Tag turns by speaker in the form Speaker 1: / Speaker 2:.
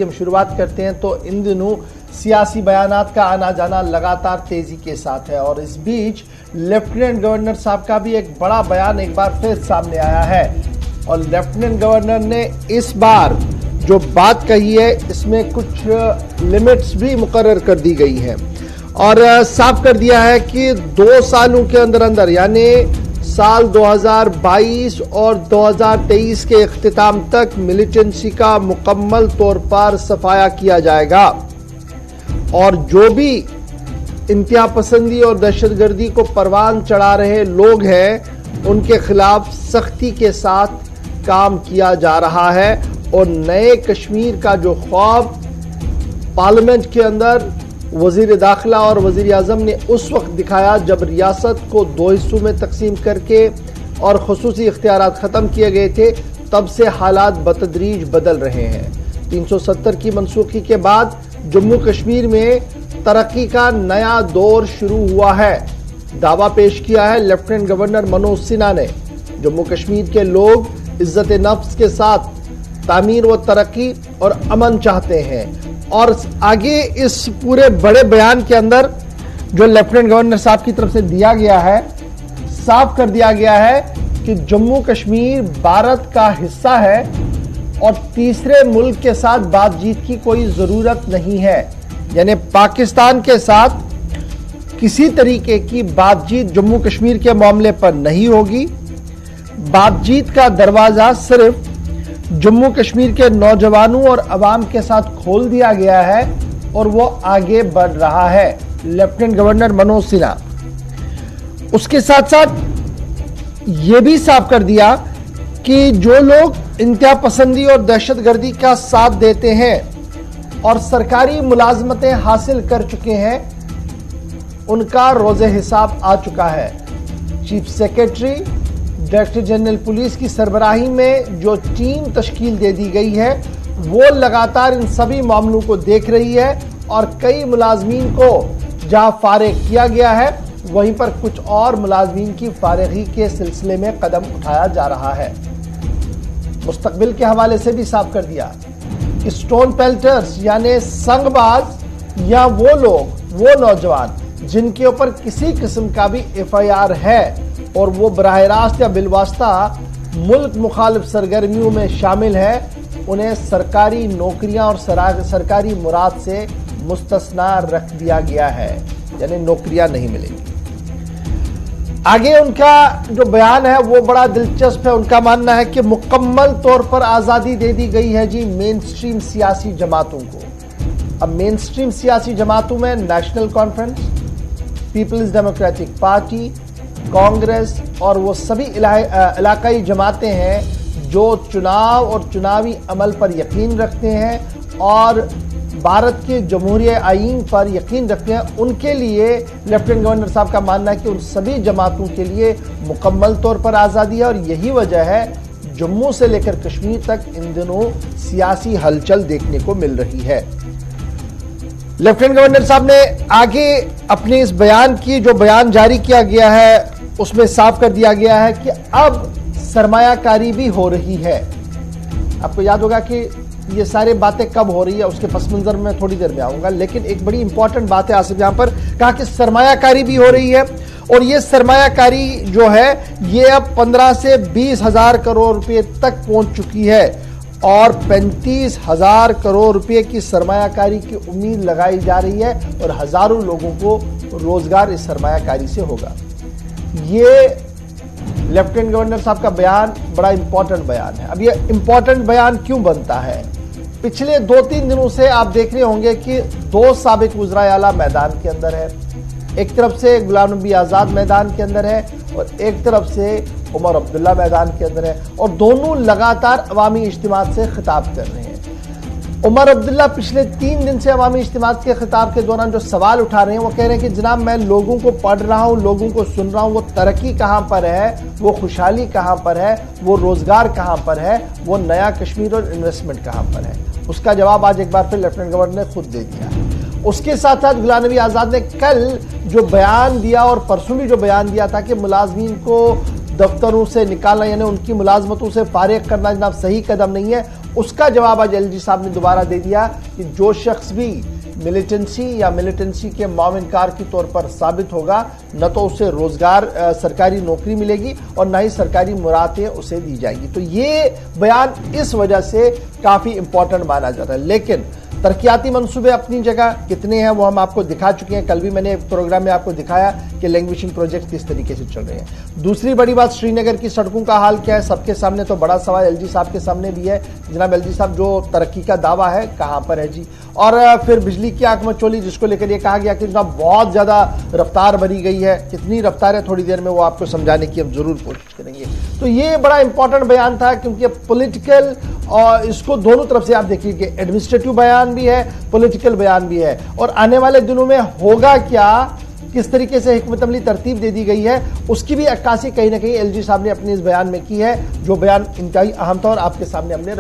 Speaker 1: हम शुरुआत करते हैं तो इन दिनों सियासी बयानात का आना जाना लगातार तेजी के साथ है और इस बीच लेफ्टिनेंट गवर्नर साहब का भी एक बड़ा बयान एक बार फिर सामने आया है और लेफ्टिनेंट गवर्नर ने इस बार जो बात कही है इसमें कुछ लिमिट्स भी मुकर्रर कर दी गई है और साफ कर दिया है कि 2 सालों के अंदर अंदर यानी साल 2022 और 2023 के इख्तिताम तक मिलिटेंसी का मुकम्मल तौर पर सफाया किया जाएगा और जो भी इंतहा पसंदी और दहशतगर्दी को परवान चढ़ा रहे लोग हैं उनके खिलाफ सख्ती के साथ काम किया जा रहा है और नए कश्मीर का जो ख्वाब पार्लियामेंट के अंदर वजीर दाखिला और वजीर आजम ने उस वक्त दिखाया जब रियासत को 2 हिस्सों में तकसीम करके और खुसूसी इख्तियारात ख़त्म किए गए थे, तब से हालात बतदरीज बदल रहे हैं। 370 की मनसूखी के बाद जम्मू कश्मीर में तरक्की का नया दौर शुरू हुआ है। दावा पेश किया है लेफ्टिनेंट गवर्नर मनोज सिन्हा ने। जम्मू कश्मीर के लोग इज्जत नफ्स के साथ तामीर व तरक्की और अमन चाहते हैं और आगे इस पूरे बड़े बयान के अंदर जो लेफ्टिनेंट गवर्नर साहब की तरफ से दिया गया है, साफ कर दिया गया है कि जम्मू कश्मीर भारत का हिस्सा है और तीसरे मुल्क के साथ बातचीत की कोई जरूरत नहीं है। यानी पाकिस्तान के साथ किसी तरीके की बातचीत जम्मू कश्मीर के मामले पर नहीं होगी। बातचीत का दरवाजा सिर्फ जम्मू कश्मीर के नौजवानों और अवाम के साथ खोल दिया गया है और वो आगे बढ़ रहा है। लेफ्टिनेंट गवर्नर मनोज सिन्हा उसके साथ साथ ये भी साफ कर दिया कि जो लोग इंतहा पसंदी और दहशतगर्दी का साथ देते हैं और सरकारी मुलाजमतें हासिल कर चुके हैं उनका रोज़े हिसाब आ चुका है। Chief secretary director general police की सरबराही में जो टीम तश्कील दे दी गई है वो लगातार इन सभी मामलों को देख रही है और कई मुलाजमीन को जहां फारिग किया गया है वहीं पर कुछ और मुलाजमीन की फारिगी के सिलसिले में कदम उठाया जा रहा है। मुस्तकबिल के हवाले से भी साफ कर दिया कि स्टोन पेल्टर्स यानी संगबाज या वो लोग वो नौजवान जिनके ऊपर किसी किस्म का भी FIR है और वो बराह रास्त या बिलवास्ता मुल्क मुखालिफ सरगर्मियों में शामिल है, उन्हें सरकारी नौकरियां और सरकारी मुराद से मुस्तस्ना रख दिया गया है, यानी नौकरियां नहीं मिलेंगी। आगे उनका जो बयान है वो बड़ा दिलचस्प है। उनका मानना है कि मुकम्मल तौर पर आज़ादी दे दी गई है जी मेन स्ट्रीम सियासी जमातों को। अब मेन स्ट्रीम सियासी जमातों में नेशनल कॉन्फ्रेंस, पीपल्स डेमोक्रेटिक पार्टी, कांग्रेस और वो सभी इलाकाई जमातें हैं जो चुनाव और चुनावी अमल पर यकीन रखते हैं और भारत के जमहूरिया आईन पर यकीन रखते हैं। उनके लिए लेफ्टिनेंट गवर्नर साहब का मानना है कि उन सभी जमातों के लिए मुकम्मल तौर पर आज़ादी है और यही वजह है जम्मू से लेकर कश्मीर तक इन दिनों सियासी हलचल देखने को मिल रही है। लेफ्टिनेंट गवर्नर साहब ने आगे अपने इस बयान की जो बयान जारी किया गया है उसमें साफ कर दिया गया है कि अब सरमायाकारी भी हो रही है। आपको याद होगा कि ये सारी बातें कब हो रही है उसके पस मंजर में थोड़ी देर में आऊंगा, लेकिन एक बड़ी इंपॉर्टेंट बात है आसिफ यहां पर कहा कि सरमायाकारी भी हो रही है और ये सरमायाकारी जो है ये अब 15 से 20 हजार करोड़ रुपए तक पहुंच चुकी है और 35,000 करोड़ रुपए की सरमायाकारी की उम्मीद लगाई जा रही है और हजारों लोगों को रोजगार इस सरमायाकारी से होगा। ये लेफ्टिनेंट गवर्नर साहब का बयान बड़ा इंपॉर्टेंट बयान है। अब ये इंपॉर्टेंट बयान क्यों बनता है? पिछले 2-3 दिनों से आप देख रहे होंगे कि 2 साबिक वज़राए आला मैदान के अंदर है। एक तरफ से गुलाम नबी आज़ाद मैदान के अंदर है और एक तरफ से उमर अब्दुल्ला मैदान के अंदर है और दोनों लगातार अवामी इज्तिमात से खिताब कर रहे हैं। उमर अब्दुल्ला पिछले 3 दिन से अवामी इज्तिमात के खिताब के दौरान जो सवाल उठा रहे हैं वो कह रहे हैं कि जनाब मैं लोगों को पढ़ रहा हूँ, लोगों को सुन रहा हूँ, वो तरक्की कहाँ पर है, वो खुशहाली कहाँ पर है, वो रोजगार कहाँ पर है, वो नया कश्मीर और इन्वेस्टमेंट कहाँ पर है। उसका जवाब आज एक बार फिर लेफ्टिनेंट गवर्नर ने खुद दे दिया। उसके साथ साथ गुलाम नबी आज़ाद ने कल जो बयान दिया और परसों भी जो बयान दिया था कि मुलाजमीन को दफ्तरों से निकालना यानी उनकी मुलाजमतों से फारिग करना जनाब सही कदम नहीं है, उसका जवाब आज एलजी साहब ने दोबारा दे दिया कि जो शख्स भी मिलिटेंसी के माविनकार के तौर पर साबित होगा, न तो उसे रोजगार सरकारी नौकरी मिलेगी और न ही सरकारी मुरादें उसे दी जाएंगी। तो ये बयान इस वजह से काफी इंपॉर्टेंट माना जाता है। लेकिन तरक्याती मंसूबे अपनी जगह कितने हैं वो हम आपको दिखा चुके हैं। कल भी मैंने एक प्रोग्राम में आपको दिखाया कि लैंग्वेजिंग प्रोजेक्ट किस तरीके से चल रहे हैं। दूसरी बड़ी बात, श्रीनगर की सड़कों का हाल क्या है? सबके सामने तो बड़ा सवाल एलजी साहब के सामने भी है। जनाब एलजी साहब, जो तरक्की का दावा है कहां पर है जी? और फिर बिजली की आंख मचोली, जिसको लेकर यह कहा गया कि जनाब बहुत ज्यादा रफ्तार भरी गई है। कितनी रफ्तार है, थोड़ी देर में वो आपको समझाने की हम जरूर कोशिश करेंगे। तो ये बड़ा इंपॉर्टेंट बयान था, क्योंकि पॉलिटिकल और इसको दोनों तरफ से आप देखिए कि एडमिनिस्ट्रेटिव बयान भी है, पॉलिटिकल बयान भी है। और आने वाले दिनों में होगा क्या, किस तरीके से हिकमत अमली तरतीब दे दी गई है, उसकी भी अक्कासी कहीं ना कहीं एलजी साहब ने अपने इस बयान में की है, जो बयान इंतहाई अहम था और आपके सामने हमने